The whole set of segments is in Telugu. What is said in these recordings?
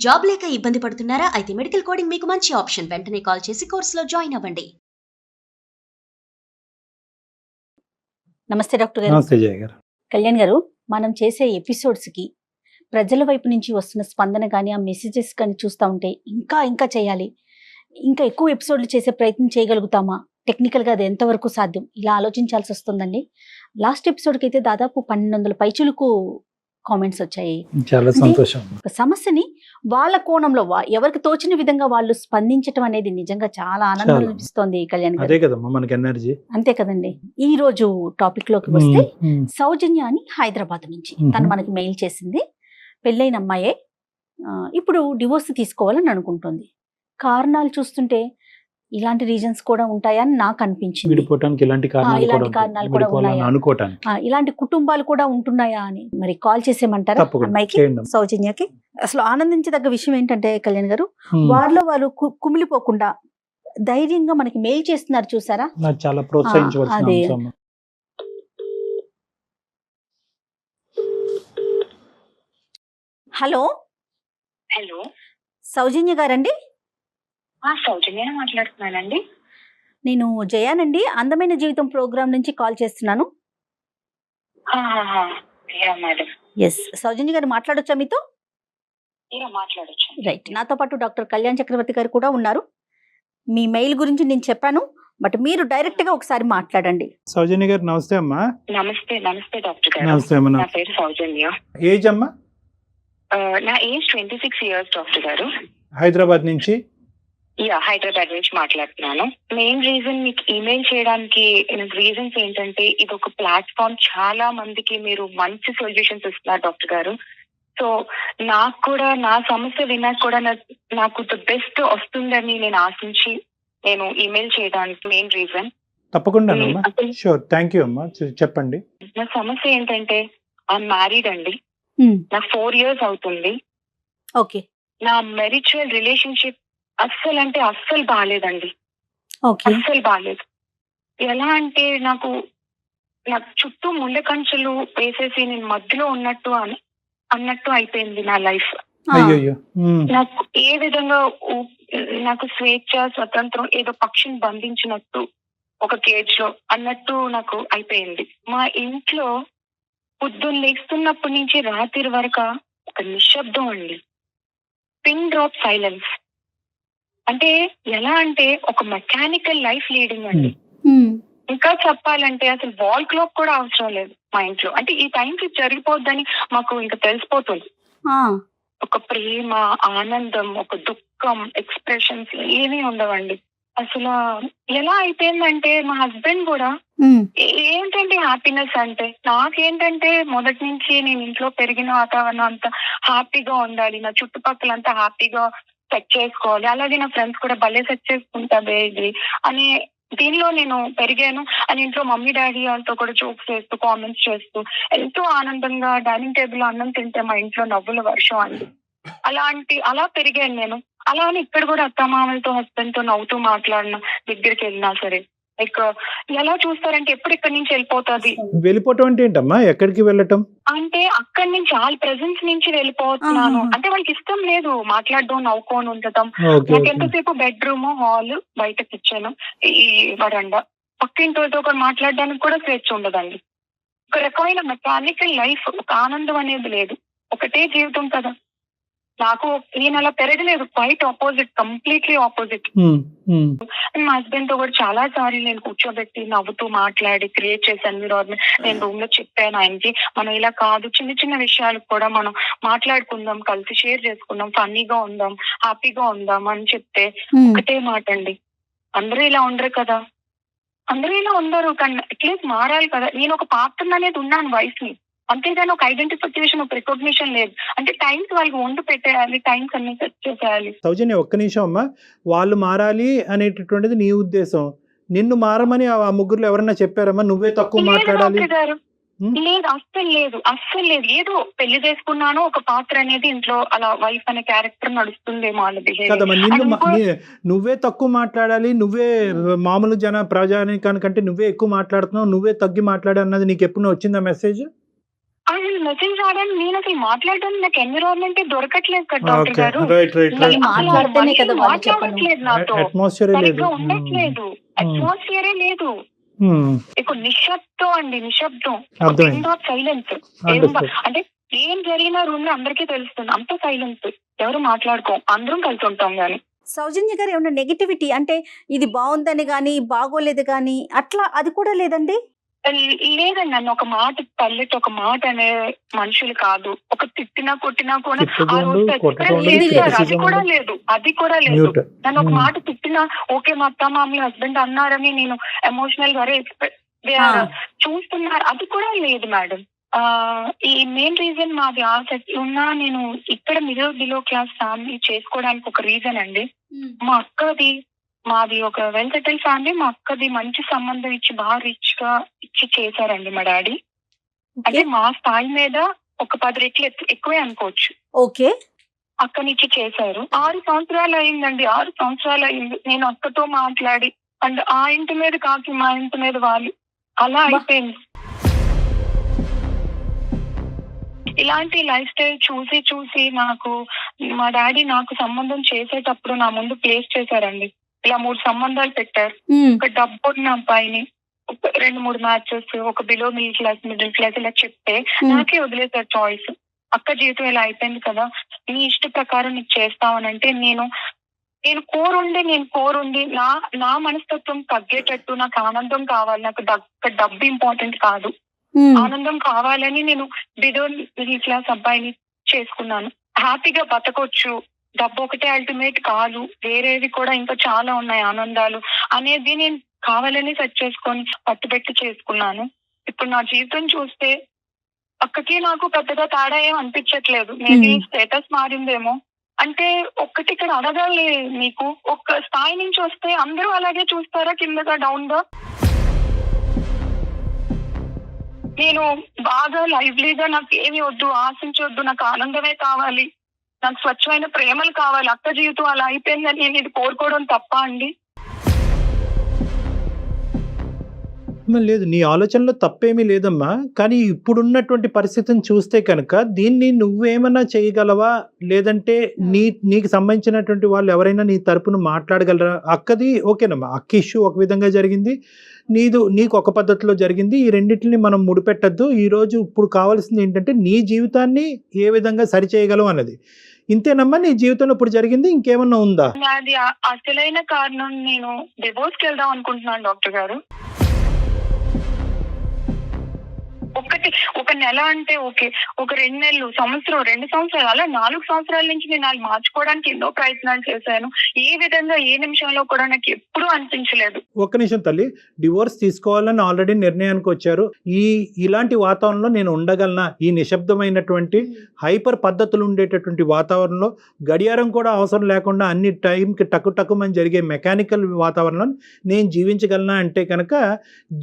జాబ్ లేక ఇబ్బంది పడుతున్నారా? అయితే మెడికల్ కోడింగ్ మీకు మంచి ఆప్షన్. వెంటనే కాల్ చేసి కోర్సులో జాయిన్ అవ్వండి. నమస్తే డాక్టర్ గారు. నమస్తే జయ గారు. కళ్యాణ్ గారు, మనం చేసే ఎపిసోడ్స్కి ప్రజల వైపు నుంచి వస్తున్న స్పందన కానీ ఆ మెసేజెస్ కానీ చూస్తూ ఉంటే ఇంకా చేయాలి, ఇంకా ఎక్కువ ఎపిసోడ్లు చేసే ప్రయత్నం చేయగలుగుతామా, టెక్నికల్గా అది ఎంతవరకు సాధ్యం, ఇలా ఆలోచించాల్సి వస్తుందండి. లాస్ట్ ఎపిసోడ్కి అయితే దాదాపు 1200 పైచులకు కామెంట్స్ వచ్చాయి. చాలా సంతోషం. ఒక సమస్యని వాళ్ళ కోణంలో ఎవరికి తోచిన విధంగా వాళ్ళు స్పందించడం అనేది నిజంగా చాలా ఆనందం చాలా. అనిపిస్తోంది కళ్యాణ్ అదే గారు. కదమ్మా మనకి ఎనర్జీ. అంతే కదండి. ఈ రోజు టాపిక్ లోకి వస్తే సౌజన్య అని హైదరాబాద్ నుంచి తను మనకి మెయిల్ చేసింది. పెళ్ళైన అమ్మాయే, ఇప్పుడు డివోర్స్ తీసుకోవాలని అనుకుంటుంది. కారణాలు చూస్తుంటే ఇలాంటి రీజన్స్ కూడా ఉంటాయని నాకు అనిపించింది. విడిపోవటానికి ఇలాంటి కారణాలు ఇలాంటి కూడా కారణాలు కూడా విడిపోవాలని ఉన్నాయా? అనుకోవటానికి. ఇలాంటి కుటుంబాలు కూడా ఉంటున్నాయా అని మరి కాల్ చేసేయమంటారా తప్పకుండా అమ్మాయికి, చేయండి. సౌజన్యకి? అసలు ఆనందించదగ్గ విషయం ఏంటంటే కళ్యాణ్ గారు, ఉమ్. వారిలో వాళ్ళు కుమిలిపోకుండా ధైర్యంగా మనకి మెయిల్ చేస్తున్నారు చూసారా. నాకు చాలా ప్రోత్సహించవలసిన అదే. అంశం. హలో హలో, సౌజన్య గారండి? సౌజన్య మాట్లాడుతున్నానండి. నేను జయానండి, అందమైన జీవితం ప్రోగ్రామ్ నుంచి కాల్ చేస్తున్నాను. మేడం, ఎస్, సౌజన్య గారు మాట్లాడొచ్చా మీతో? మాట్లాడొచ్చు. రైట్, నాతో పాటు డాక్టర్ కళ్యాణ్ చక్రవర్తి గారు కూడా ఉన్నారు. మీ మెయిల్ గురించి నేను చెప్పాను, బట్ మీరు డైరెక్ట్ గా ఒకసారి మాట్లాడండి. సౌజన్య గారు నమస్తే అమ్మా. నమస్తే డాక్టర్ గారు. నమస్తే అమ్మా. నా పేరు సౌజన్య. ఏజ్ అమ్మా? నా ఏజ్ 26 years డాక్టర్ గారు. హైదరాబాద్ నుంచి. హైదరాబాద్ నుంచి మాట్లాడుతున్నాను. మెయిన్ రీజన్ మీకు ఈమెయిల్ చేయడానికి రీజన్స్ ఏంటంటే, ఇది ఒక ప్లాట్ఫామ్, చాలా మందికి మీరు మంచి సొల్యూషన్స్ ఇస్తున్నారు డాక్టర్ గారు. సో నాకు కూడా నా సమస్య విన్నాక కూడా నాకు ద బెస్ట్ వస్తుందని నేను ఆశించి నేను ఈమెయిల్ చేయడానికి మెయిన్ రీజన్. తప్పకుండా షూర్, థ్యాంక్ యూ అమ్మా. చెప్పండి. నా సమస్య ఏంటంటే, ఐఎమ్ మ్యారీడ్ అండి. నాకు 4 years అవుతుంది. ఓకే. నా మెరిచువల్ రిలేషన్షిప్ అస్సలు బాగాలేదండి. ఓకే. అస్సలు బాగాలేదు. ఎలా అంటే నాకు చుట్టూ ముండకంచెలు వేసేసి నేను మధ్యలో అన్నట్టు అయిపోయింది నా లైఫ్. అయ్యో. నాకు ఏ విధంగా నాకు స్వేచ్ఛ స్వతంత్రం ఏదో పక్షిని బంధించినట్టు ఒక కేజ్ లో అన్నట్టు నాకు అయిపోయింది. మా ఇంట్లో పొద్దున్న లేస్తున్నప్పటి నుంచి రాత్రి వరకు ఒక నిశ్శబ్దం అండి. Pin drop silence. అంటే ఎలా అంటే ఒక మెకానికల్ లైఫ్ లీడింగ్ అండి. ఇంకా చెప్పాలంటే అసలు వాల్ క్లాక్ కూడా అవసరం లేదు మా ఇంట్లో. అంటే ఈ టైంకి జరిగిపోద్దని మాకు ఇంకా తెలిసిపోతుంది. ఒక ప్రేమ, ఆనందం, ఒక దుఃఖం, ఎక్స్ప్రెషన్స్ ఏమీ ఉండవండి. అసలు ఎలా అయిపోయిందంటే మా హస్బెండ్ కూడా ఏంటంటే హ్యాపీనెస్ అంటే, నాకేంటంటే మొదటి నుంచి నేను ఇంట్లో పెరిగిన వాతావరణం అంతా హ్యాపీగా ఉండాలి, నా చుట్టుపక్కల అంతా హ్యాపీగా సెట్ చేసుకోవాలి, అలాగే నా ఫ్రెండ్స్ కూడా భలే సెట్ చేసుకుంటా ఇది అని దీనిలో నేను పెరిగాను. అని ఇంట్లో మమ్మీ డాడీ వాళ్ళతో కూడా జోక్స్ చేస్తూ కామెంట్స్ చేస్తూ ఎంతో ఆనందంగా డైనింగ్ టేబుల్ లో అన్నం తింటే మా ఇంట్లో నవ్వుల వర్షం అండి. అలా పెరిగాను నేను. అలా అని ఇక్కడ కూడా అత్తమామలతో హస్బెండ్ తో నవ్వుతూ మాట్లాడినా, దగ్గరికి వెళ్ళినా సరే లైక్ ఎలా చూస్తారంటే ఎప్పుడు ఇక్కడి నుంచి వెళ్ళిపోవటం అంటే ఏంటమ్మా? ఎక్కడికి వెళ్ళటం అంటే అక్కడి నుంచి వాళ్ళ ప్రెజెన్స్ నుంచి వెళ్ళిపోతున్నాను. అంటే వాళ్ళకి ఇష్టం లేదు మాట్లాడడం, నవ్వుకొని ఉండటం. నాకు ఎంతసేపు బెడ్రూమ్, హాల్, బయట కిచెన్, ఈ వరండా, పక్కింటితో కూడా మాట్లాడడానికి కూడా స్వేచ్ఛ ఉండదండి. ఒక రకమైన మెకానికల్ లైఫ్, ఒక ఆనందం అనేది లేదు. ఒకటే జీవితం కదా. నాకు నేను అలా పెరగలేదు, క్వైట్ ఆపోజిట్, కంప్లీట్లీ ఆపోజిట్. మా హస్బెండ్ తో కూడా చాలా సార్లు నేను కూర్చోబెట్టి నవ్వుతూ మాట్లాడి క్రియేట్ చేసే ఎన్విరాన్మెంట్ నేను రూమ్ లో చెప్పాను ఆయనకి, మనం ఇలా కాదు, చిన్న చిన్న విషయాలు కూడా మనం మాట్లాడుకుందాం, కలిసి షేర్ చేసుకుందాం, ఫన్నీగా ఉందాం, హ్యాపీగా ఉందాం అని చెప్తే ఒకటే మాట అండి, అందరూ ఇలా ఉండరు కదా, అందరూ ఇలా ఉండరు కానీ అట్లీస్ట్ మారాలి కదా. నేను ఒక పాత్ర అనేది ఉన్నాను వైఫ్ ని, అంతేగాని ఒక ఐడెంటిఫికేషన్, ఒక రికగ్నిషన్ లేదు. అంటే టైమ్స్ వాళ్ళకి వండు పెట్టేయాలి, టైమ్స్ అన్ని సెట్ చేసేయాలి. సౌజన్య ఒక్క నిమిషం అమ్మా. వాళ్ళు మారాలి అనేటటువంటిది నీ ఉద్దేశం. నిన్ను మారమని ఆ ముగ్గురులో ఎవరన్నా చెప్పారమ్మా? నువ్వే తక్కువ మాట్లాడాలి? లేదు, అస్సలు లేదు. ఏదో పెళ్లి చేసుకున్నాను, ఒక పాత్ర అనేది ఇంట్లో అలా వైఫ్ అనే క్యారెక్టర్ నడుస్తుందేమో వాళ్ళ బిహేవియర్. నువ్వే తక్కువ మాట్లాడాలి, నువ్వే మామూలు ప్రజానికానికంటే నువ్వే ఎక్కువ మాట్లాడుతున్నావు, నువ్వే తగ్గి మాట్లాడాలి అన్నది నీకు ఎప్పుడు వచ్చిందా మెసేజ్? అసలు మెసేజ్ రావడానికి నేను అసలు మాట్లాడడానికి నాకు ఎన్విరాన్మెంట్ దొరకట్లేదు కదా డాక్టర్ ఓకే, గారు. రైట్ రైట్ మరి రైట్. మాట్లాడితేనే కదా వాళ్ళు మాట్లాడట్లేదు నాతో, అట్మాస్ఫియర్ లేదు. సరిగ్గా ఉండట్లేదు, అట్మాస్ఫియరే లేదు. ఇప్పుడు నిశ్శబ్దం అండి, నిశ్శబ్దం, అర్థమైంది. సైలెన్స్. Understood. అంటే ఏం జరిగినా రూమ్ లో అందరికీ తెలుస్తుంది, అంత సైలెన్స్, ఎవరు మాట్లాడుకోం, అందరం కలిసి ఉంటాం గానీ. సౌజన్య గారు ఏమన్నా నెగిటివిటీ అంటే ఇది బాగుందని కానీ బాగోలేదు కానీ అట్లా అది కూడా లేదండి? లేదండి, నన్ను ఒక మాట తల్లితో ఒక మాట అనే మనుషులు కాదు. ఒక తిట్టినా కొట్టినా కూడా ఆ రోజు అది కూడా లేదు, అది కూడా లేదు. నన్ను ఒక మాట తిట్టినా ఓకే మా అత్త మామూలు హస్బెండ్ అన్నారని నేను ఎమోషనల్ గా చూస్తున్నారు, అది కూడా లేదు మేడం. ఈ మెయిన్ రీజన్ మాది ఆసక్తి ఉన్నా నేను ఇక్కడ బిలో క్లాస్ ఫ్యామిలీ చేసుకోవడానికి ఒక రీజన్ అండి. మా అక్కది మాది ఒక వెల్ సెటిల్ ఫ్యామిలీ. మా అక్కది మంచి సంబంధం ఇచ్చి బాగా రిచ్ గా ఇచ్చి చేశారండి మా డాడీ. అంటే మా స్థాయి మీద ఒక 10 రెట్లు ఎక్కువే అనుకోవచ్చు. ఓకే, అక్కనిచ్చి చేశారు. 6 సంవత్సరాలు అయిందండి, 6 సంవత్సరాలు అయింది నేను అక్కతో మాట్లాడి. అండ్ ఆ ఇంటి మీద కాకి మా ఇంటి మీద వాళ్ళు అలా అయిపోయింది. ఇలాంటి లైఫ్ స్టైల్ చూసి చూసి నాకు మా డాడీ నాకు సంబంధం చేసేటప్పుడు నా ముందు ప్లేస్ చేశారండి. ఇలా 3 సంబంధాలు పెట్టారు. ఒక డబ్బు ఉన్న అబ్బాయిని, 2-3 మ్యాచెస్, ఒక బిలో మిడిల్ క్లాస్ ఇలా చెప్తే నాకే వదిలేసారు చాయిస్. అక్క జీవితం ఇలా అయిపోయింది కదా, నీ ఇష్ట ప్రకారం నీకు చేస్తామనంటే నేను కోరుండి నా మనస్తత్వం తగ్గేటట్టు నాకు ఆనందం కావాలి, నాకు డబ్బు ఇంపార్టెంట్ కాదు, ఆనందం కావాలని నేను బిలో మిడిల్ క్లాస్ అబ్బాయిని చేసుకున్నాను. హ్యాపీగా బతకొచ్చు, డబ్బు ఒకటే అల్టిమేట్ కాదు, వేరేవి కూడా ఇంకా చాలా ఉన్నాయి ఆనందాలు అనేది నేను కావాలని సెట్ చేసుకొని పట్టుబెట్టి చేసుకున్నాను. ఇప్పుడు నా జీవితం చూస్తే అక్కకి నాకు పెద్దగా తేడా ఏం అనిపించట్లేదు. మేబీ స్టేటస్ మారిందేమో. అంటే ఒక్కటి ఇక్కడ అడగాలి, మీకు ఒక స్థాయి నుంచి వస్తే అందరూ అలాగే చూస్తారా కిందగా డౌన్ గా? నేను బాగా లైవ్లీగా నాకు ఏమి వద్దు, ఆశించొద్దు, నాకు ఆనందమే కావాలి, నాకు స్వచ్ఛమైన ప్రేమలు కావాలి, అక్క జీవితం అలా అయిపోయిందని నేను ఇది కోరుకోవడం తప్ప అండి? లేదు, నీ ఆలోచనలో తప్పేమీ లేదమ్మా. కానీ ఇప్పుడున్నటువంటి పరిస్థితిని చూస్తే కనుక దీన్ని నువ్వేమన్నా చేయగలవా, లేదంటే నీకు సంబంధించినటువంటి వాళ్ళు ఎవరైనా నీ తరపున మాట్లాడగలరా? అక్కది ఓకేనమ్మా, అక్క ఇష్యూ ఒక విధంగా జరిగింది, నీకు ఒక పద్ధతిలో జరిగింది. ఈ రెండింటిని మనం ముడిపెట్టద్దు. ఈరోజు ఇప్పుడు కావాల్సింది ఏంటంటే నీ జీవితాన్ని ఏ విధంగా సరిచేయగలవు అన్నది. ఇంతేనమ్మా నీ జీవితంలో ఇప్పుడు జరిగింది, ఇంకేమన్నా ఉందా? అది అసలైన కారణం నేను డివోర్స్కి వెళ్దాం అనుకుంటున్నాను డాక్టర్ గారు. ఒక నెల అంటే ఓకే, ఒక 2 నెలలు, సంవత్సరం, 2 సంవత్సరాలు, అలా 4 సంవత్సరాల నుంచి నేను అది మార్చుకోవడానికి ఎన్నో ప్రయత్నాలు చేశాను. ఏ విధంగా ఏ నిమిషంలో కూడా నాకు ఎప్పుడూ అనిపించలేదు. ఒక్క నిమిషం తల్లి, డివోర్స్ తీసుకోవాలని ఆల్రెడీ నిర్ణయానికి వచ్చారు. ఇలాంటి వాతావరణంలో నేను ఉండగలనా? ఈ నిశ్శబ్దమైనటువంటి హైపర్ పద్ధతులు ఉండేటటువంటి వాతావరణంలో, గడియారం కూడా అవసరం లేకుండా అన్ని టైంకి టక్కుమని జరిగే మెకానికల్ వాతావరణంలో నేను జీవించగలనా అంటే కనుక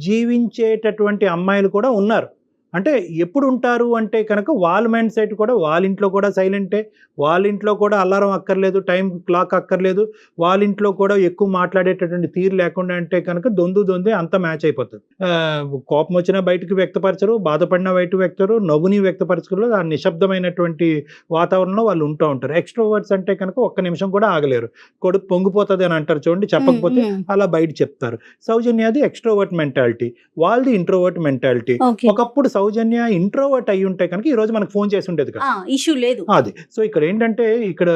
జీవించేటటువంటి అమ్మాయిలు కూడా ఉన్నారు. అంటే ఎప్పుడు ఉంటారు అంటే కనుక వాళ్ళ మైండ్ సెట్ కూడా వాళ్ళ ఇంట్లో కూడా సైలెంటే, వాళ్ళ ఇంట్లో కూడా అలారం అక్కర్లేదు, టైం క్లాక్ అక్కర్లేదు, వాళ్ళ ఇంట్లో కూడా ఎక్కువ మాట్లాడేటటువంటి తీరు లేకుండా అంటే కనుక దొంది అంతా మ్యాచ్ అయిపోతుంది. కోపం వచ్చినా బయటకు వ్యక్తపరచరు, బాధపడినా బయటకు వ్యక్తరు, నవ్వుని వ్యక్తపరచరు. ఆ నిశ్శబ్దమైనటువంటి వాతావరణంలో వాళ్ళు ఉంటూ ఉంటారు. ఎక్స్ట్రోవర్ట్స్ అంటే కనుక ఒక్క నిమిషం కూడా ఆగలేరు, కొడుకు పొంగిపోతుంది అని అంటారు చూడండి, చెప్పకపోతే అలా బయట చెప్తారు. సౌజన్యది ఎక్స్ట్రోవర్ట్ మెంటాలిటీ, వాళ్ళది ఇంట్రోవర్ట్ మెంటాలిటీ. ఒకప్పుడు సౌజన్య ఇంట్రోవర్ట్ అయి ఉంటే కనుక ఈ రోజు మనకు ఫోన్ చేసి ఉండేది కదా, ఇష్యూ లేదు. అది సో ఇక్కడ ఏంటంటే ఇక్కడ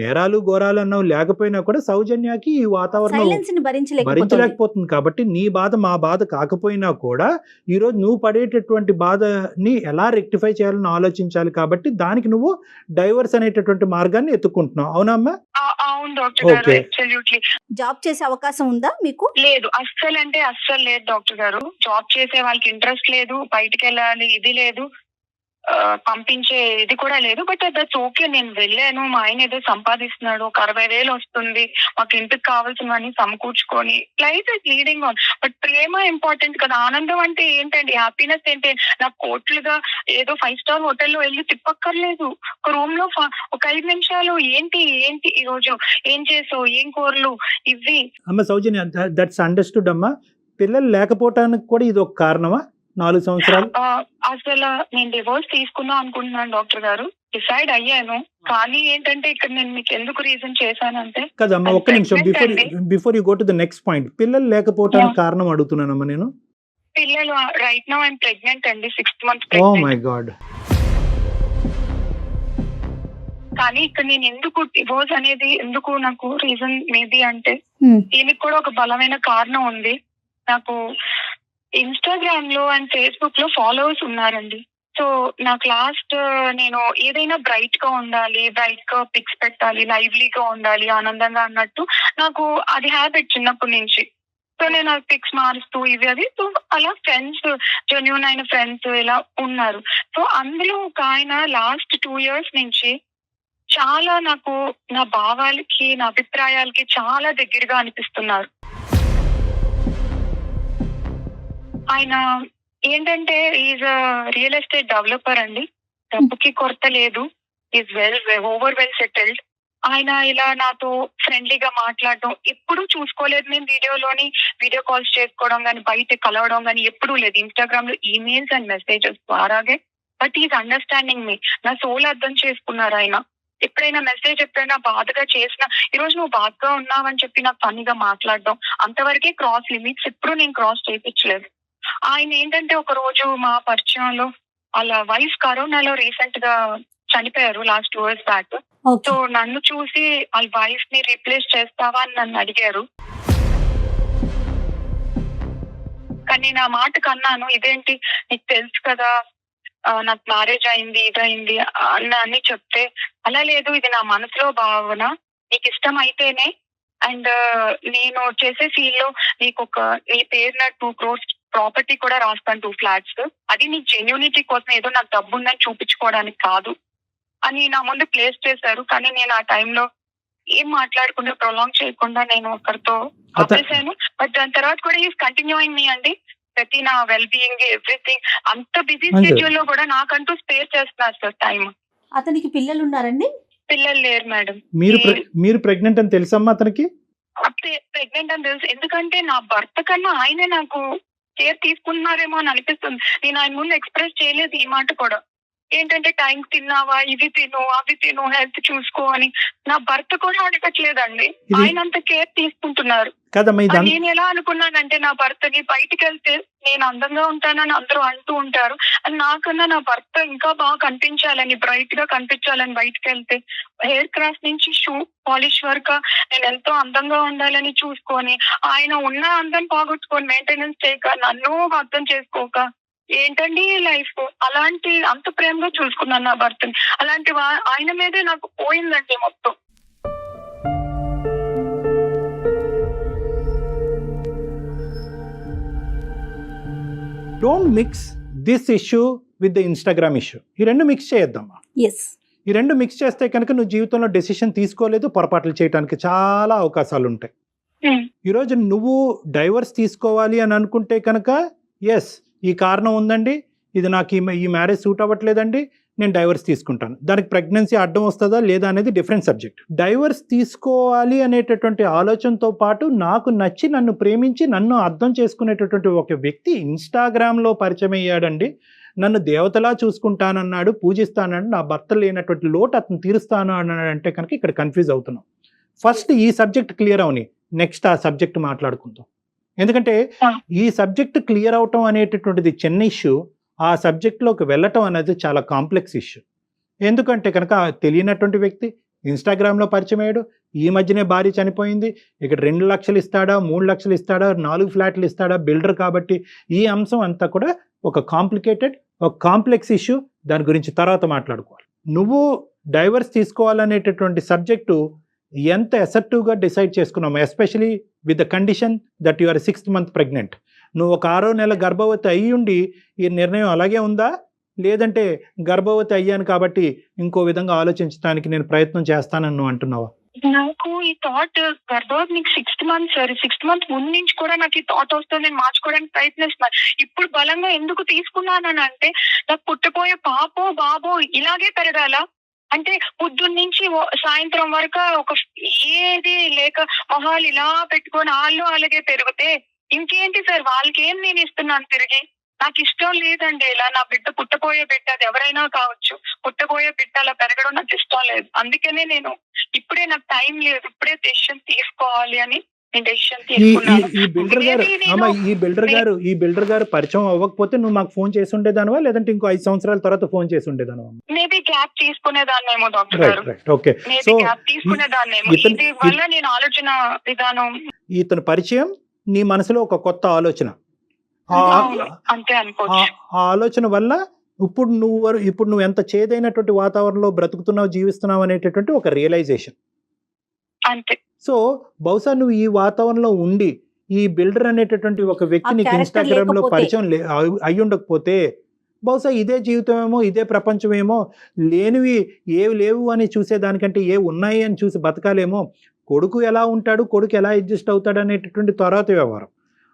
నేరాలు ఘోరాలు అన్నవి లేకపోయినా కూడా సౌజన్యకి ఈ వాతావరణం భరించలేకపోతుంది. కాబట్టి నీ బాధ మా బాధ కాకపోయినా కూడా ఈ రోజు నువ్వు పడేటటువంటి బాధని ఎలా రెక్టిఫై చేయాలని ఆలోచించాలి. కాబట్టి దానికి నువ్వు డైవర్స్ అనేటటువంటి మార్గాన్ని ఎత్తుకుంటున్నావు. అవునమ్మా? అవును డాక్టర్ గారు, అబ్సల్యూట్లీ. జాబ్ చేసే అవకాశం ఉందా మీకు? లేదు, అస్సలు లేదు డాక్టర్ గారు. జాబ్ చేసే వాళ్ళకి ఇంట్రెస్ట్ లేదు, బయటికి వెళ్ళాలి ఇది లేదు, పంపించే ఇది కూడా లేదు. బట్ దట్స్ ఓకే, నేను వెళ్ళాను, మా ఆయన ఏదో సంపాదిస్తున్నాడు, ఒక 60,000 వస్తుంది, మాకు ఇంటికి కావాల్సినవన్నీ సమకూర్చుకొని life is leading on. But ప్రేమ ఇంపార్టెంట్ కదా. ఆనందం అంటే ఏంటండి, హ్యాపీనెస్ ఏంటి? నాకు కోట్లుగా ఏదో 5 స్టార్ హోటల్లో వెళ్ళి తిప్పక్కర్లేదు, ఒక రూమ్ లో ఒక 5 నిమిషాలు ఏంటి ఈ రోజు ఏం చేసావు, ఏం కూరలు, ఇవి. అమ్మ సౌజన్య, దట్స్ అండర్స్టూడ్ అమ్మా. పిల్లలు లేకపోవటానికి కూడా ఇది ఒక కారణమా? 4 సంవత్సరాలు? అసలు నేను డివోర్స్ తీసుకుందాం అనుకుంటున్నాను డాక్టర్ గారు, డిసైడ్ అయ్యాను. కానీ ఏంటంటే ఇక్కడ నేను మీకు ఎందుకు రీజన్ చేశానంటే, కదమ్మా, ఒక్క నిమిషం, before you go to the next point, పిల్లలు లేకపోవడానికి కారణం అడుగుతున్నానమ్మా నేను. పిల్లలు రైట్ నౌ ఐఎమ్ ప్రెగ్నెంట్ అండి, 6th month oh my pregnant. God. కానీ ఇక్కడ నేను ఎందుకు డివోర్స్ అనేది ఎందుకు నాకు రీజన్ మేబీ అంటే దీనికి కూడా ఒక బలమైన కారణం ఉంది. నాకు ఇన్స్టాగ్రామ్ లో అండ్ ఫేస్బుక్ లో ఫాలోవర్స్ ఉన్నారండి. సో నాకు లాస్ట్ నేను ఏదైనా బ్రైట్ గా ఉండాలి, బ్రైట్ గా పిక్స్ పెట్టాలి, లైవ్లీగా ఉండాలి, ఆనందంగా అన్నట్టు నాకు అది హ్యాబిట్ చిన్నప్పటి నుంచి. సో నేను ఆ పిక్స్ మారుస్తూ ఇవి అది, సో అలా ఫ్రెండ్స్, జెన్యూన్ అయిన ఫ్రెండ్స్ ఇలా ఉన్నారు. సో అందులో ఒక ఆయన లాస్ట్ 2 years నుంచి చాలా నాకు నా భావాలకి, నా అభిప్రాయాలకి చాలా దగ్గరగా అనిపిస్తున్నారు. ఆయన ఏంటంటే ఈజ్ రియల్ ఎస్టేట్ డెవలపర్ అండి, డబ్బుకి కొరత లేదు, ఈజ్ ఓవర్ వెల్ సెటిల్డ్. ఆయన ఇలా నాతో ఫ్రెండ్లీగా మాట్లాడడం ఎప్పుడూ చూసుకోలేదు. మేము వీడియో కాల్స్ చేసుకోవడం కానీ, బయట కలవడం కానీ ఎప్పుడూ లేదు. ఇన్స్టాగ్రామ్ లో ఈమెయిల్స్ అండ్ మెసేజెస్ ద్వారాగే. బట్ ఈజ్ అండర్స్టాండింగ్ మీ, నా సోల్ అర్థం చేసుకున్నారు ఆయన. ఎప్పుడైనా మెసేజ్ ఎప్పుడైనా బాధగా చేసినా, ఈ రోజు నువ్వు బాధగా ఉన్నావని చెప్పి నాకు ఫన్నీగా మాట్లాడడం, అంతవరకే క్రాస్ లిమిట్స్, ఎప్పుడు నేను క్రాస్ చేయించలేదు. ఆయన ఏంటంటే ఒక రోజు మా పరిచయంలో వాళ్ళ వైఫ్ కరోనాలో రీసెంట్ గా చనిపోయారు, లాస్ట్ 2 years బ్యాక్. సో నన్ను చూసి వాళ్ళ వైఫ్ ని రీప్లేస్ చేస్తావా అని నన్ను అడిగారు. కానీ నా మాట కన్నాను, ఇదేంటి నీకు తెలుసు కదా నాకు మ్యారేజ్ అయింది, ఇదైంది అని చెప్తే, అలా లేదు, ఇది నా మనసులో భావన, నీకు ఇష్టం అయితేనే, అండ్ నేను చేసే ఫీల్డ్ లో నీకు నీ పేరున 2 crores ప్రాపర్టీ కూడా రాస్తాను, 2 flats. అది నీ జెన్యూనిటీ కోసం, ఏదో నాకు డబ్బు ఉందని చూపించుకోవడానికి కాదు అని నా ముందు ప్లేస్ చేశారు. కానీ నేను ఆ టైంలో ఏం మాట్లాడకుండా, ప్రొలాంగ్ చేయకుండా నేను ఒకరితో ఆపేశాను. బట్ దాని తర్వాత కూడా ఈజ్ కంటిన్యూయింగ్ మీ అండి, ప్రతి నా వెల్ బీయింగ్ ఎవ్రీథింగ్. అంత బిజీ షెడ్యూల్ లో కూడా నాకంటూ స్పేర్ చేస్తున్నారు సార్ టైం. అతనికి పిల్లలు ఉన్నారండి? పిల్లలు లేరు మేడం. మీరు ప్రెగ్నెంట్ అని తెలుసమ్మా అతనికి? ప్రెగ్నెంట్ అని తెలుసు, ఎందుకంటే నా భర్త కన్నా ఆయనే నాకు కేర్ తీసుకుంటున్నారేమో అని అనిపిస్తుంది. నేను ఆయన ముందు ఎక్స్ప్రెస్ చేయలేదు ఈ మాట కూడా. ఏంటంటే టైం తిన్నావా, ఇవి తిను, అవి తిను, హెల్త్ చూసుకో అని నా భర్త కూడా అడగట్లేదండి, ఆయన అంత కేర్ తీసుకుంటున్నారు. నేను ఎలా అనుకున్నానంటే నా భర్తని బయటికి వెళ్తే నేను అందంగా ఉంటానని అందరూ అంటూ ఉంటారు, అని నాకన్నా నా భర్త ఇంకా బాగా కనిపించాలని, బ్రైట్ గా కనిపించాలని, బయటకు వెళ్తే హెయిర్ క్రాఫ్ట్ నుంచి షూ పాలిష్ వరకు నేను ఎంతో అందంగా ఉండాలని చూసుకొని, ఆయన ఉన్న అందం పోగొట్టుకొని మెయింటెనెన్స్ చేయక, నన్ను అర్థం చేసుకోక, ఏంటండి లైఫ్. అలాంటి అంత ప్రేమగా చూసుకున్నాను నా భర్తని, అలాంటి ఆయన మీదే నాకు పోయిందండి మొత్తం. Don't mix this issue with the Instagram issue. ఈ రెండు మిక్స్ చేయొద్దమ్మా. ఈ రెండు మిక్స్ చేస్తే కనుక నువ్వు జీవితంలో డెసిషన్ తీసుకోలేదు, పొరపాట్లు చేయడానికి చాలా అవకాశాలు ఉంటాయి. ఈరోజు నువ్వు డైవర్స్ తీసుకోవాలి అని అనుకుంటే కనుక, ఎస్ ఈ కారణం ఉందండి, ఇది నాకు ఈ మ్యారేజ్ సూట్ అవ్వట్లేదండి, నేను డైవర్స్ తీసుకుంటాను. దానికి ప్రెగ్నెన్సీ అడ్డం వస్తుందా లేదా అనేది డిఫరెంట్ సబ్జెక్ట్. డైవర్స్ తీసుకోవాలి అనేటటువంటి ఆలోచనతో పాటు నాకు నచ్చి, నన్ను ప్రేమించి, నన్ను అర్థం చేసుకునేటటువంటి ఒక వ్యక్తి ఇన్స్టాగ్రామ్లో పరిచయం అయ్యాడండి, నన్ను దేవతలా చూసుకుంటానన్నాడు, పూజిస్తానన్నాడు, నా భర్త లేనటువంటి లోటు అతను తీరుస్తాను అన్నాడు అంటే కనుక ఇక్కడ కన్ఫ్యూజ్ అవుతున్నాం. ఫస్ట్ ఈ సబ్జెక్ట్ క్లియర్ అవని, నెక్స్ట్ ఆ సబ్జెక్ట్ మాట్లాడుకుందాం. ఎందుకంటే ఈ సబ్జెక్ట్ క్లియర్ అవటం అనేటటువంటిది చిన్న ఇష్యూ, ఆ సబ్జెక్ట్లోకి వెళ్ళటం అనేది చాలా కాంప్లెక్స్ ఇష్యూ. ఎందుకంటే కనుక తెలియనటువంటి వ్యక్తి ఇన్స్టాగ్రామ్లో పరిచయం అయ్యాడు, ఈ మధ్యనే భార్య చనిపోయింది, ఇక్కడ 2 లక్షలు ఇస్తాడా, 3 లక్షలు ఇస్తాడా, 4 ఫ్లాట్లు ఇస్తాడా, బిల్డర్ కాబట్టి ఈ అంశం అంతా కూడా ఒక కాంప్లికేటెడ్, ఒక కాంప్లెక్స్ ఇష్యూ. దాని గురించి తర్వాత మాట్లాడుకోవాలి. నువ్వు డైవర్స్ తీసుకోవాలనేటటువంటి సబ్జెక్టు ఎంత అసర్టివ్గా డిసైడ్ చేసుకున్నాము, especially with the condition that you are 6th month pregnant. నువ్వు ఒక 6వ నెల గర్భవతి అయ్యి ఉండి ఈ నిర్ణయం అలాగే ఉందా, లేదంటే గర్భవతి అయ్యాను కాబట్టి ఇంకో విధంగా ఆలోచించడానికి నేను ప్రయత్నం చేస్తానని నువ్వు అంటున్నావా? నాకు ఈ థాట్ గర్భవతి నీకు 6th month sir, 6th month ముందు నుంచి కూడా నాకు ఈ థాట్ వస్తుంది, నేను మార్చుకోవడానికి ప్రయత్నిస్తున్నాను. ఇప్పుడు బలంగా ఎందుకు తీసుకున్నానని అంటే, నాకు పుట్టపోయే పాపో బాబో ఇలాగే పెరగాల అంటే, పొద్దున్న నుంచి సాయంత్రం వరకు ఒక ఏది లేక మొహాలు ఇలా పెట్టుకొని వాళ్ళు అలాగే పెరిగితే ఇంకేంటి సార్, వాళ్ళకి ఏం నేను ఇస్తున్నాను తిరిగి? నాకు ఇష్టం లేదండి ఇలా నా బిడ్డ పుట్టబోయే బిడ్డ, అది ఎవరైనా కావచ్చు, పుట్టబోయే బిడ్డ అలా పెరగడం నాకు ఇష్టం లేదు. అందుకనే నేను ఇప్పుడే నాకు టైం లేదు, ఇప్పుడే డెసిషన్ తీసుకోవాలి అని నేను డెసిషన్ తీసుకున్నాను. ఈ బిల్డర్ గారు అమ్మ, ఈ బిల్డర్ గారు పరిచయం అవ్వకపోతే నువ్వు మాకు ఫోన్ చేసి ఉండేదానివా, లేదంటే ఇంకో 5 సంవత్సరాల తర్వాత ఫోన్ చేసి ఉండేదానివా? మేబీ గ్యాప్ తీసుకునేదాన్నేమో డాక్టర్ గారు, ఓకే. మేబీ గ్యాప్ తీసుకునేదాన్నేమో. ఇది వల్ల నేను ఆలోచన విధానం, ఇతని పరిచయం నీ మనసులో ఒక కొత్త ఆలోచన, అంతే అనుకోవచ్చు. ఆ ఆలోచన వల్ల ఇప్పుడు నువ్వు ఎంత చేదైనటువంటి వాతావరణంలో బ్రతుకుతున్నావు, జీవిస్తున్నావు అనేటటువంటి ఒక రియలైజేషన్ అంతే. సో బహుశా నువ్వు ఈ వాతావరణంలో ఉండి ఈ బిల్డర్ అనేటటువంటి ఒక వ్యక్తి నీకు ఇన్స్టాగ్రామ్ లో పరిచయం అయి ఉండకపోతే బహుశా ఇదే జీవితమేమో, ఇదే ప్రపంచమేమో, లేనివి ఏవి లేవు అని చూసేదానికంటే ఏ ఉన్నాయి అని చూసి బతకాలేమో. కొడుకు ఎలా ఉంటాడు, కొడుకు ఎలా అడ్జస్ట్ అవుతాడు అనేటటువంటి తర్వాత వ్యవహారం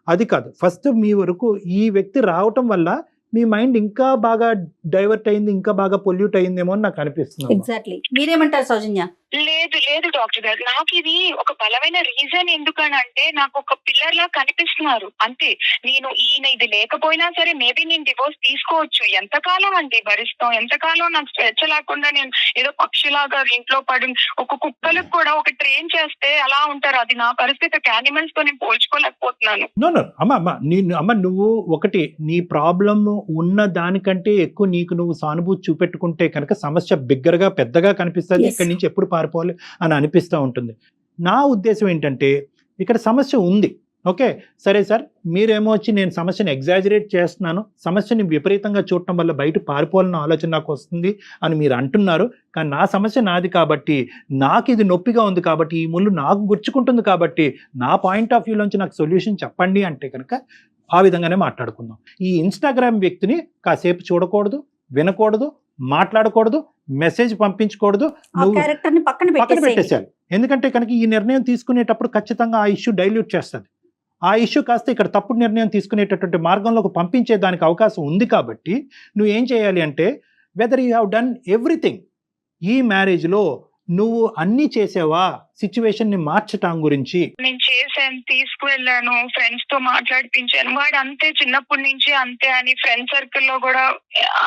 అది కాదు. ఫస్ట్ మీ వరకు ఈ వ్యక్తి రావటం వల్ల మీ మైండ్ ఇంకా బాగా డైవర్ట్ అయింది, ఇంకా బాగా పొల్యూట్ అయిందేమో అని నాకు అనిపిస్తుంది. ఎగ్జాక్ట్లీ. మీరేమంటారు సౌజన్య? లేదు డాక్టర్ గారు, నాకు ఇది ఒక బలమైన రీజన్. ఎందుకనంటే నాకు ఒక పిల్లర్ లా కనిపిస్తున్నారు అంతే. నేను ఈయన ఇది లేకపోయినా సరే మేబీ నేను డివోర్స్ తీసుకోవచ్చు. ఎంతకాలం అండి భరిస్తాం, ఎంతకాలం నాకు స్వేచ్ఛ లేకుండా నేను ఏదో పక్షిలాగా ఇంట్లో పడి, ఒక కుక్కలకు కూడా ఒక ట్రైన్ చేస్తే అలా ఉంటారు. అది నా పరిస్థితి. యానిమల్స్ తో నేను పోల్చుకోలేకపోతున్నాను. అమ్మ నువ్వు ఒకటి, నీ ప్రాబ్లం ఉన్న దానికంటే ఎక్కువ నీకు నువ్వు సానుభూతి చూపెట్టుకుంటే కనుక సమస్య బిగ్గరగా పెద్దగా కనిపిస్తుంది. ఇక్కడి నుంచి ఎప్పుడు పారిపోవాలి అని అనిపిస్తూ ఉంటుంది. నా ఉద్దేశం ఏంటంటే ఇక్కడ సమస్య ఉంది, ఓకే సరే సార్, మీరేమో వచ్చి నేను సమస్యను ఎగ్జాజరేట్ చేస్తున్నాను, సమస్యని విపరీతంగా చూడటం వల్ల బయట పారిపోవాలన్న ఆలోచన నాకు వస్తుంది అని మీరు అంటున్నారు. కానీ నా సమస్య నాది కాబట్టి, నాకు ఇది నొప్పిగా ఉంది కాబట్టి, ఈ ముళ్ళు నాకు గుచ్చుకుంటుంది కాబట్టి, నా పాయింట్ ఆఫ్ వ్యూలోంచి నాకు సొల్యూషన్ చెప్పండి అంటే కనుక ఆ విధంగానే మాట్లాడుకుందాం. ఈ ఇన్స్టాగ్రామ్ వ్యక్తిని కాసేపు చూడకూడదు, వినకూడదు, మాట్లాడకూడదు, మెసేజ్ పంపించకూడదు, పక్కన పెట్టేసేయాలి. ఎందుకంటే కనుక ఈ నిర్ణయం తీసుకునేటప్పుడు ఖచ్చితంగా ఆ ఇష్యూ డైల్యూట్ చేస్తుంది. ఆ ఇష్యూ కాస్త ఇక్కడ తప్పుడు నిర్ణయం తీసుకునేటటువంటి మార్గంలోకి పంపించే దానికి అవకాశం ఉంది. కాబట్టి నువ్వు ఏం చేయాలి అంటే, whether you have done everything, ఈ మ్యారేజ్లో నువ్వు అన్ని చేసావా సిచ్యువేషన్ ని మార్చటం గురించి? నేను చేశాను, తీసుకువెళ్ళాను, ఫ్రెండ్స్ తో మాట్లాడిపించాను. వాడు అంతే, చిన్నప్పటి నుంచి అంతే అని ఫ్రెండ్ సర్కిల్ లో కూడా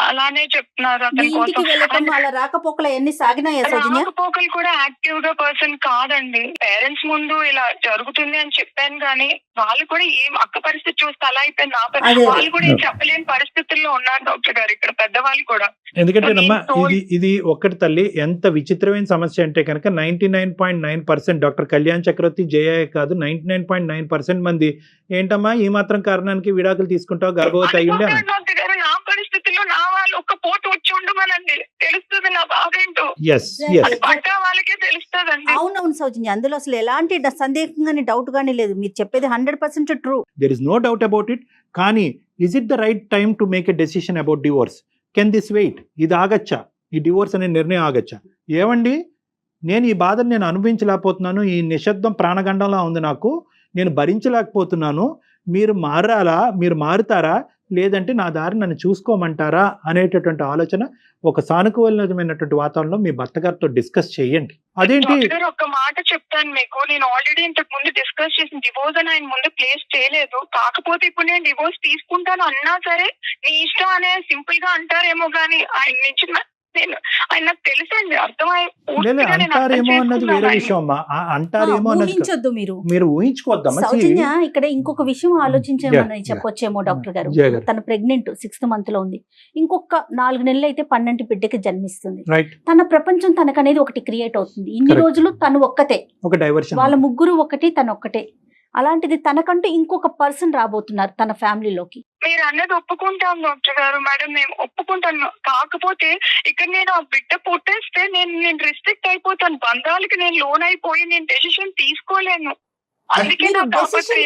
అలానే చెప్తున్నారు. అతని కోసం అలా రాకపోకలు ఎన్ని సాగినాయా సౌజన్య? రాకపోకలు కూడా యాక్టివ్ గా పర్సన్ కాదండి. పేరెంట్స్ ముందు ఇలా జరుగుతుంది అని చెప్పాను కానీ వాళ్ళు కూడా ఏం అక్క పరిస్థితి చూస్తే అలా అయిపోయింది. నా పరిస్థితి వాళ్ళు కూడా ఏం చెప్పలేని పరిస్థితుల్లో ఉన్నారు డాక్టర్ గారు ఇక్కడ పెద్దవాళ్ళు కూడా. ఎందుకంటే ఇది ఒక్కటి తల్లి, ఎంత విచిత్రమైన సమస్య అంటే కనుక 99.9% డాక్టర్ కళ్యాణ్ చక్రవర్తి జయ కాదు, 99.9% మంది ఏంటమ్మా ఈ మాత్రం కారణానికి విడాకులు తీసుకుంటావు, గర్భవతి అయ్యిండే. నా పరిస్థితుల్లో నా వాళ్ళు ఒక్క పోటు వచ్చి ఉండమనండి, తెలుస్తుంది నా బాధ ఏంటో. వాళ్ళకే తెలుస్తుందండి. అవునవును సౌజన్య, అందులో అసలు ఎలాంటి సందేహం గానీ డౌట్ గానీ లేదు. మీరు చెప్పేది 100% true. There is no doubt about it. కానీ is it the right time to make a decision about divorce? Can this wait? ఇది ఆగచ్చా? ఈ డివోర్స్ అనే నిర్ణయం ఆగచ్చా? ఏమండి, నేను ఈ బాధను నేను అనుభవించలేకపోతున్నాను, ఈ నిశ్శబ్దం ప్రాణగండంలా ఉంది నాకు, నేను భరించలేకపోతున్నాను, మీరు మారాలా, మీరు మారుతారా, లేదంటే నా దారి నన్ను చూసుకోమంటారా అనేటటువంటి ఆలోచన ఒక సానుకూలమైనటువంటి వాతావరణంలో మీ భర్త గారితో డిస్కస్ చేయండి. అదేంటి ఒక మాట చెప్తాను మీకు, నేను ఆల్రెడీ ఇంతకు ముందు డిస్కస్ చేసిన డివోర్స్ అని ఆయన ముందు ప్లేస్ చేయలేదు. కాకపోతే ఇప్పుడు నేను డివోర్స్ తీసుకుంటాను అన్నా సరే నీ ఇష్టం అనే సింపుల్ గా అంటారేమో గానీ ఆయన నుంచి ఆయన నాకు తెలుసండి, అంటారేమో అన్నది వేరే విషయం అమ్మా. అంటారేమో ఊహించొద్దు, మీరు ఊహించుకోవద్దమ్మా. సౌజన్య ఇక్కడ ఇంకొక విషయం ఆలోచించామని చెప్పొచ్చేమో డాక్టర్ గారు. తన ప్రెగ్నెంట్ 6th month లో ఉంది. ఇంకొక 4 నెలలు అయితే 12 బిడ్డకి జన్మిస్తుంది. తన ప్రపంచం తనకనేది ఒకటి క్రియేట్ అవుతుంది. ఇన్ని రోజులు తను ఒక్కతే, వాళ్ళ ముగ్గురు ఒకటి, తను ఒక్కటే. అలాంటిది తనకంటూ ఇంకొక పర్సన్ రాబోతున్నారు తన ఫ్యామిలీలోకి. మీరు అన్నది ఒప్పుకుంటాం డాక్టర్ గారు, మేడం మేము ఒప్పుకుంటాను. కాకపోతే ఇక్కడ నేను ఆ బిడ్డ పుట్టేస్తే నేను రిస్ట్రిక్ట్ అయిపోతాను, బంధాలకి నేను లోన్ అయిపోయి నేను డెసిషన్ తీసుకోలేను.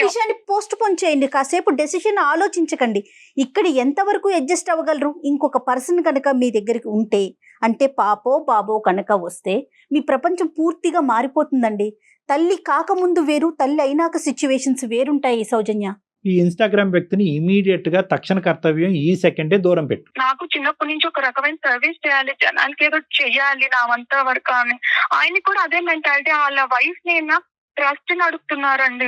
విషయాన్ని పోస్ట్ పోన్ చేయండి, కాసేపు డెసిషన్ ఆలోచించకండి. ఇక్కడ ఎంతవరకు అడ్జస్ట్ అవ్వగలరు? ఇంకొక పర్సన్ కనుక మీ దగ్గరికి ఉంటే, అంటే పాపో బాబో కనుక వస్తే మీ ప్రపంచం పూర్తిగా మారిపోతుందండి. తల్లి కాకముందు వేరు, తల్లి అయినాక సిచ్యువేషన్స్ వేరుంటాయి సౌజన్య. ఈ ఇన్స్టాగ్రామ్ వ్యక్తిని ఇమీడియట్ గా తక్షణ కర్తవ్యం ఈ సెకండే దూరం పెట్టు. నాకు చిన్నప్పటి నుంచి ఒక రకమైన సర్వీస్ చేయాలి, జనానికి ఏదో చెయ్యాలి నా వంత వరకు అని. ఆయన కూడా అదే మెంటాలిటీ. వాళ్ళ వైఫ్ నేను ట్రస్ట్ నడుపుతున్నారండి.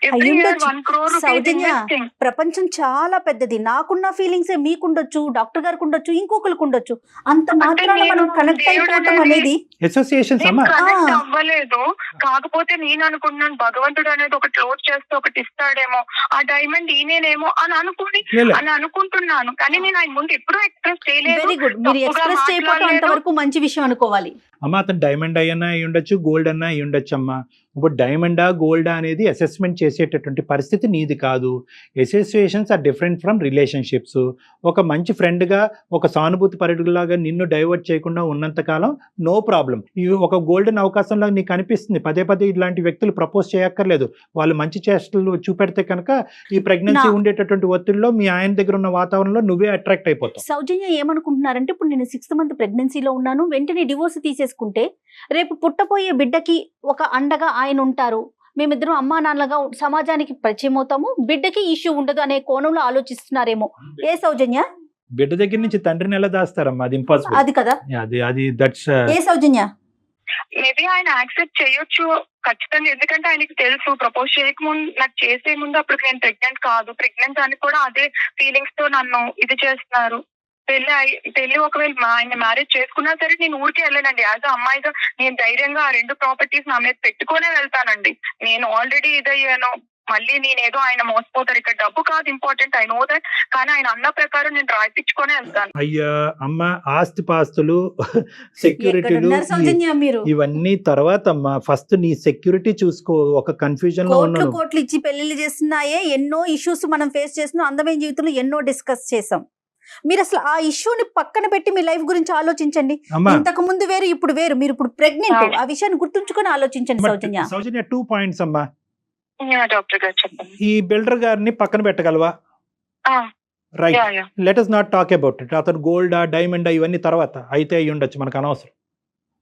ఎవ్రీ అయ్యుండొచ్చు. ఇయర్ 1 crore rupees సౌజన్య, investing. ప్రపంచం చాలా పెద్దది. నాకున్న ఫీలింగ్సే మీకుండొచ్చు, డాక్టర్ గారికి ఉండొచ్చు, ఇంకొకరికి ఉండొచ్చు. అంత మాత్రాన నేను మనం కనెక్ట్ దేవుడు అయిపోవటం అనేది అనేది అసోసియేషన్స్ నేను అమ్మా. కనెక్ట్ ఆ. అవ్వలేదు. కాకపోతే నేను అనుకున్నాను భగవంతుడు అనేది ఒకటి లోడ్ చేస్తే ఒకటి ఇస్తాడేమో, ఆ డైమండ్ ఈయనేమో అని అనుకుంటున్నాను. కానీ నేను ఆయన ముందు ఎప్పుడూ ఎక్స్ప్రెస్ చేయలేదు. Very good. మీరు తప్పుగా ఎక్స్ప్రెస్ చేయకపోవడం మాట్లాడలేదు. అంతవరకు మంచి విషయం అనుకోవాలి. అమ్మ అతను డైమండ్ అయ్యన్నా అయి ఉండొచ్చు, గోల్డ్ అన్నా అయి ఉండొచ్చు అమ్మా. ఇప్పుడు డైమండా గోల్డా అనేది అసెస్మెంట్ చేసేటటువంటి పరిస్థితి నీది కాదు. Associations are different from relationships. ఒక మంచి ఫ్రెండ్గా, ఒక సానుభూతి పరుడులాగా నిన్ను డైవర్ట్ చేయకుండా ఉన్నంతకాలం నో ప్రాబ్లం. ఇవి ఒక గోల్డెన్ అవకాశంలో నీకు అనిపిస్తుంది. పదే పదే ఇలాంటి వ్యక్తులు ప్రపోజ్ చేయక్కర్లేదు. వాళ్ళు మంచి చేష్టలు చూపెడితే కనుక ఈ ప్రెగ్నెన్సీ ఉండేటటువంటి ఒత్తిడిలో మీ ఆయన దగ్గర ఉన్న వాతావరణంలో నువ్వే అట్రాక్ట్ అయిపోతావు. సౌజన్య ఏమనుకుంటున్నారంటే, ఇప్పుడు నేను 6th month ప్రెగ్నెన్సీలో ఉన్నాను, వెంటనే డివోర్స్ తీసేసుకుంటే రేపు పుట్టబోయే బిడ్డకి ఒక అండగా ఆయన ఉంటారు, మేమిద్దరం అమ్మా నాన్నలుగా సమాజానికి పరిచయం అవుతాము, బిడ్డకి ఇష్యూ ఉండదు అనే కోణంలో ఆలోచిస్తున్నారేమో. ఏ సౌజన్య? బిడ్డ దగ్గర నుంచి తండ్రిని ఎలా దాస్తారమ్మా? అది ఇంపాసిబుల్. అది కదా. అది దట్స్ ఏ సౌజన్య? మేబీ ఆయన యాక్సెప్ట్ చేయొచ్చు ఖచ్చితంగా. ఎందుకంటే ఆయనకి తెలుసు ప్రపోజ్ చేయకముందు, నాకు చేసే ముందు అప్పుడు నేను ప్రెగ్నెంట్ కాదు, ప్రెగ్నెంట్ అని కూడా అదే ఫీలింగ్స్ తో నన్ను ఇది చేస్తున్నారు. పెళ్లి ఒకవేళ ఆయన మ్యారేజ్ చేసుకున్నా సరే నేను ఊరికే వెళ్ళానండి. యాజ్ అమ్మాయిగా నేను ధైర్యంగా ఆ 2 ప్రాపర్టీస్ నా మీద పెట్టుకునే వెళ్తానండి. నేను ఆల్రెడీ ఇదయ్యాను. మళ్ళీ నేనేదో ఆయన మోసపోతారు, ఇక్కడ డబ్బు కాదు ఇంపార్టెంట్, ఐ నో దట్. కానీ ఆయన అన్న ప్రకారం నేను రాయిపించుకునే వెళ్తాను. అయ్యా అమ్మ, ఆస్తి పాస్తులు, సెక్యూరిటీలు ఎక్కడున్నారు సౌజన్య మీరు? ఇవన్నీ తర్వాత అమ్మా. ఫస్ట్ నీ సెక్యూరిటీ చూసుకో. ఒక కన్ఫ్యూజన్ లో కోట్లు ఉన్నాను. కోట్లు ఇచ్చి పెళ్లిళ్ళు చేస్తున్నాయే, ఎన్నో ఇష్యూస్ మనం ఫేస్ చేస్తున్నాం, అందమైన జీవితంలో ఎన్నో డిస్కస్ చేసాం. మీరు అసలు ఆ ఇష్యూని పక్కన పెట్టి మీ లైఫ్ గురించి ఆలోచించండి. అమ్మా ఇంతకు ముందు వేరు, ఇప్పుడు వేరు. మీరు ఇప్పుడు ప్రెగ్నెంట్, ఆ విషయాన్ని గుర్తుంచుకొని ఆలోచించండి సౌజన్య. సౌజన్య 2 points అమ్మా. డాక్టర్ గారు చెప్పండి. ఈ బిల్డర్ గారిని పక్కన పెట్టగలవా? Right. Let us not talk about it. అతను గోల్డా డైమండా ఇవన్నీ తర్వాత అయితే అయ్యి ఉండొచ్చు, మనకు అనవసరం.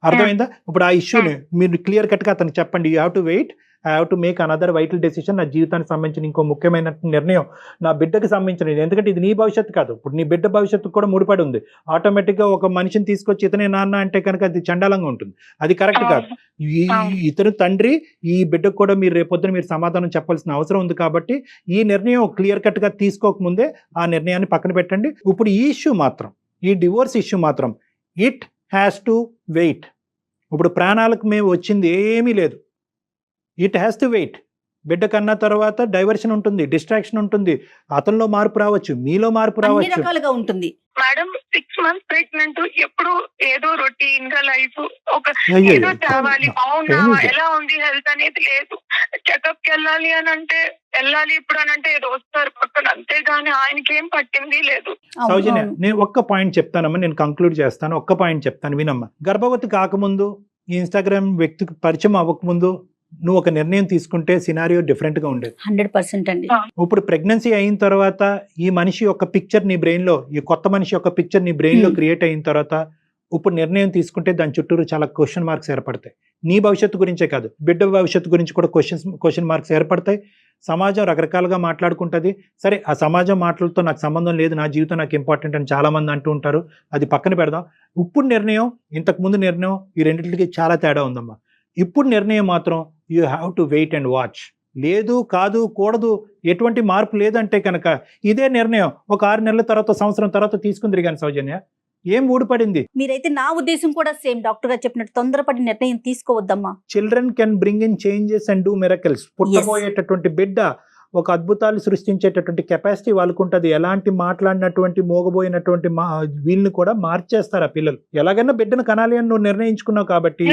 అర్థమైందా? ఇప్పుడు ఆ ఇష్యూని మీరు క్లియర్ కట్ గా అతనికి చెప్పండి. You have to wait, I have to make another vital decision. నా జీవితానికి సంబంధించిన ఇంకో ముఖ్యమైన నిర్ణయం, నా బిడ్డకి సంబంధించిన. ఎందుకంటే ఇది నీ భవిష్యత్తు కాదు, ఇప్పుడు నీ బిడ్డ భవిష్యత్తు కూడా ముడిపడి ఉంది. ఆటోమేటిక్గా ఒక మనిషిని తీసుకొచ్చి ఇతనే నాన్న అంటే కనుక అది చండాలంగా ఉంటుంది. అది కరెక్ట్ కాదు. ఇతను తండ్రి, ఈ బిడ్డకు కూడా మీరు రేపొద్దున మీరు సమాధానం చెప్పాల్సిన అవసరం ఉంది. కాబట్టి ఈ నిర్ణయం క్లియర్ కట్ గా తీసుకోకముందే ఆ నిర్ణయాన్ని పక్కన పెట్టండి. ఇప్పుడు ఈ ఇష్యూ మాత్రం, ఈ డివోర్స్ ఇష్యూ మాత్రం ఇట్ హ్యాస్ టు వెయిట్. ఇప్పుడు ప్రాణాలకు మేము వచ్చింది ఏమీ లేదు. It has to wait. బిడ్డ కన్నా తర్వాత డైవర్షన్ ఉంటుంది, డిస్ట్రాక్షన్ ఉంటుంది, అతనిలో మార్పు రావచ్చు, మీలో మార్పు అన్ని రావచ్చు. రకాలుగా ఉంటుంది. మేడం 6 months ప్రెగ్నెంట్, ఎప్పుడు ఏదో రొటీన్ గా లైఫ్ ఒక అయ్యో, ఏదో తేవాలి, బాగున్నావా, ఏమిటి? ఎలా ఉంది హెల్త్ అనేది లేదు. చెకప్ కి వెళ్ళాలి అని అంటే వెళ్ళాలి, ఇప్పుడు అని అంటే ఏదో వస్తారు పక్కన, అంతేగాని ఆయనకి ఏం పట్టింది లేదు. అవును, సౌజన్య, అవును. నేను ఒక్క పాయింట్ చెప్తానమ్మా, నేను కంక్లూడ్ చేస్తాను. ఒక్క పాయింట్ చెప్తాను వినమ్మా. గర్భవతి కాకముందు, ఈ ఇన్స్టాగ్రామ్ వ్యక్తికి పరిచయం అవ్వకముందు నువ్వు ఒక నిర్ణయం తీసుకుంటే సినారియో డిఫరెంట్ గా ఉండేది. 100% అండి. ఇప్పుడు ప్రెగ్నెన్సీ అయిన తర్వాత ఈ మనిషి యొక్క పిక్చర్ నీ బ్రెయిన్ లో, ఈ కొత్త మనిషి యొక్క పిక్చర్ నీ బ్రెయిన్ లో క్రియేట్ అయిన తర్వాత ఇప్పుడు నిర్ణయం తీసుకుంటే దాని చుట్టూరు చాలా క్వశ్చన్ మార్క్స్ ఏర్పడతాయి. నీ భవిష్యత్తు గురించే కాదు, బిడ్డ భవిష్యత్తు గురించి కూడా క్వశ్చన్ మార్క్స్ ఏర్పడతాయి. సమాజం రకరకాలుగా మాట్లాడుకుంటుంది. సరే, ఆ సమాజం మాటలతో నాకు సంబంధం లేదు, నా జీవితం నాకు ఇంపార్టెంట్ అని చాలా మంది అంటూ ఉంటారు. అది పక్కన పెడదాం. ఇప్పుడు నిర్ణయం, ఇంతకు ముందు నిర్ణయం, ఈ రెండింటికి చాలా తేడా ఉందమ్మా. ఇప్పుడు నిర్ణయం మాత్రం you have to wait and watch. లేదు, కాదు, కూడదు, ఎటువంటి మార్పు లేదంటే కనుక ఇదే నిర్ణయం ఒక 6 నెలల తర్వాత, సంవత్సరం తర్వాత తీసుకుంది కానీ సౌజన్య ఏం ఊడిపడింది? మీరైతే నా ఉద్దేశం కూడా సేమ్ డాక్టర్ గారు చెప్పినట్టు తొందరపడి నిర్ణయం తీసుకోవద్దమ్మా. Children can bring in changes and do miracles. పుట్టబోయేటటువంటి బిడ్డ ఒక అద్భుతాలు సృష్టించేటటువంటి కెపాసిటీ వాళ్ళకు ఉంటుంది. ఎలాంటి మాట్లాడినటువంటి మోగబోయినటువంటి వీళ్ళని కూడా మార్చేస్తారు ఆ పిల్లలు. ఎలాగైనా బిడ్డను కనాలి అని నువ్వు నిర్ణయించుకున్నావు కాబట్టి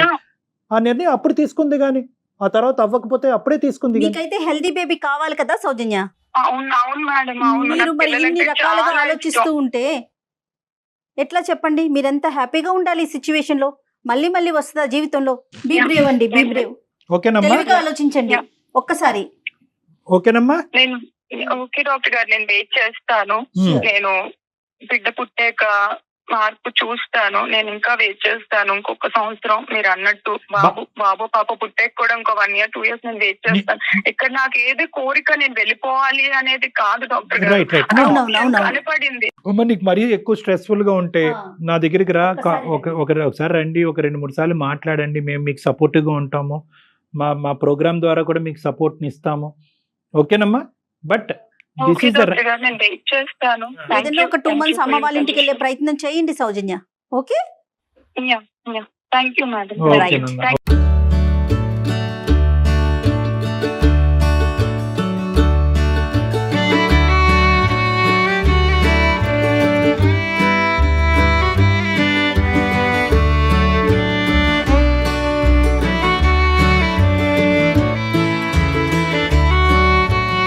ఆ నిర్ణయం అప్పుడు తీసుకుంది, కానీ ఆ తర్వాత అవ్వకపోతే అప్పుడే తీసుకుంది. మీకైతే హెల్దీ బేబీ కావాలి కదా సౌజన్య? అవును అవును మేడం, అవును. మీరు నాకు మరి ఇన్ని పిల్లలంటే రకాలుగా చాలా ఆలోచిస్తూ ఇష్టం. ఉంటే ఎట్లా చెప్పండి? మీరెంత హ్యాపీగా ఉండాలి ఈ సిచ్యువేషన్ లో. మళ్ళీ మళ్ళీ వస్తుందా జీవితంలో? బీ బ్రేవ్ అండి, బీ బ్రేవ్. ఓకేనమ్మా, తెలివిగా ఆలోచించండి ఒక్కసారి. ఓకేనమ్మా. నేను ఓకే డాక్టర్ గారు, నేను వెయిట్ చేస్తాను. నేను బిడ్డ పుట్టాక మార్పు చూస్తాను. నేను ఇంకా వెయిట్ చేస్తాను ఇంకొక సంవత్సరం. మీరు అన్నట్టు బాబు పాప పుట్టాక కూడా ఇంకో 1 year 2 years నేను వెయిట్ చేస్తాను. ఇక్కడ నాకు ఏది కోరిక నేను వెళ్ళిపోవాలి అనేది కాదు డాక్టర్ గారు, రైట్ రైట్. కనపడింది. నీకు మరీ ఎక్కువ స్ట్రెస్ఫుల్ గా ఉంటే నా దగ్గరికి రా, ఒక్కసారి ఒకసారి రండి, ఒక 2-3 సార్లు మాట్లాడండి, మేము మీకు సపోర్టివ్ గా ఉంటాము. మా ప్రోగ్రామ్ ద్వారా కూడా మీకు సపోర్ట్ని ఇస్తాము. ఓకేనమ్మా? But this okay is the doctor గారు, నేను వెయిట్ చేస్తాను. ఏదైనా ఒక 2 months అమ్మ వాళ్ళ ఇంటికి వెళ్ళే ప్రయత్నం చేయండి Soujanya. Okay, thank you madam. ఓకేనమ్మా.